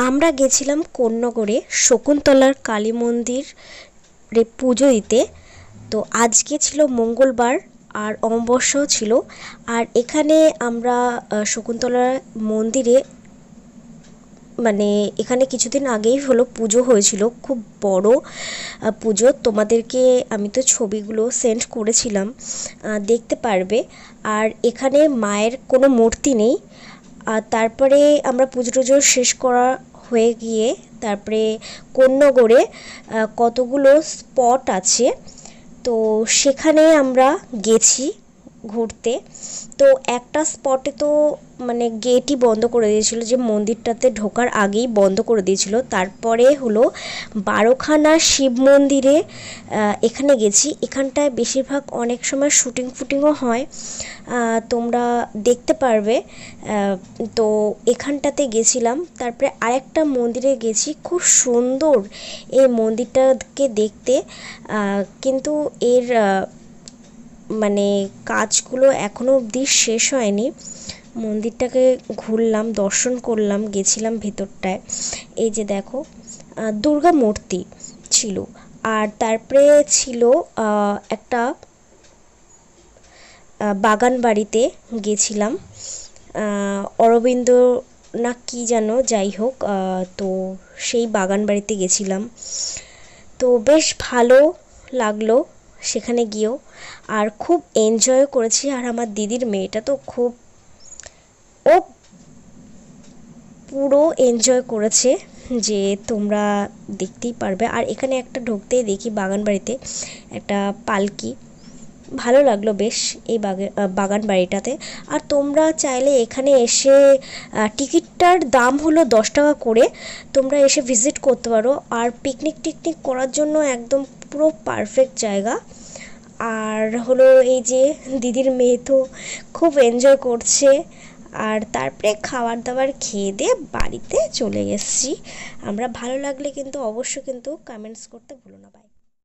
আমরা গেছিলাম কোন্নগরে শকুন্তলার কালী মন্দিরে পুজো দিতে। তো আজকে ছিল মঙ্গলবার আর অমাবস্যাও ছিল। আর এখানে আমরা শকুন্তলার মন্দিরে মানে এখানে কিছুদিন আগেই হলো পুজো হয়েছিল, খুব বড় পুজো। তোমাদেরকে আমি তো ছবিগুলো সেন্ড করেছিলাম, দেখতে পারবে। আর এখানে মায়ের কোনো মূর্তি নেই। আর তারপরে আমরা পুজো টুজো শেষ করা হয়ে গিয়ে তারপরে কোন্নগরে কতগুলো স্পট আছে, তো সেখানে আমরা গেছি ঘুরতে। তো একটা স্পটে তো মানে গেটই বন্ধ করে দিয়েছিল, যে মন্দিরটাতে ঢোকার আগেই বন্ধ করে দিয়েছিল। তারপরে হলো বারোখানা শিব মন্দিরে এখানে গেছি। এখানটায় বেশিরভাগ অনেক সময় শুটিং ফুটিংও হয়, তোমরা দেখতে পারবে। তো এখানটাতে গেছিলাম। তারপরে আরেকটা মন্দিরে গেছি, খুব সুন্দর এই মন্দিরটাকে দেখতে। কিন্তু এর মানে কাজগুলো এখনও অবধি শেষ হয়নি। মন্দিরটাকে ঘুরলাম, দর্শন করলাম, গেছিলাম ভেতরটায়। এই যে দেখো দুর্গা মূর্তি ছিল। আর তারপরে ছিল একটা বাগান বাড়িতে গেছিলাম, অরবিন্দ না কি যেন, যাই হোক। তো সেই বাগান বাড়িতে গেছিলাম, তো বেশ ভালো লাগলো সেখানে গিয়েও। আর খুব এনজয় করেছি। আর আমার দিদির মেয়েটা তো খুব, ও পুরো এনজয় করেছে, যে তোমরা দেখতেই পারবে। আর এখানে একটা ঢুকতেই দেখি বাগান বাড়িতে একটা পালকি, ভালো লাগলো বেশ এই বাগান বাড়িটাতে। আর তোমরা চাইলে এখানে এসে টিকিটটার দাম হলো 10 টাকা করে, তোমরা এসে ভিজিট করতে পারো। আর পিকনিক টিকনিক করার জন্য একদম পুরো পারফেক্ট জায়গা। আর হলো এই যে দিদির মেয়ে তো খুব এনজয় করছে। আর তারপরে খাবার দাবার খেয়ে দিয়ে বাড়িতে চলে এসেছি আমরা। ভালো লাগলে কিন্তু অবশ্যই কিন্তু কমেন্টস করতে ভুলো না। বাই।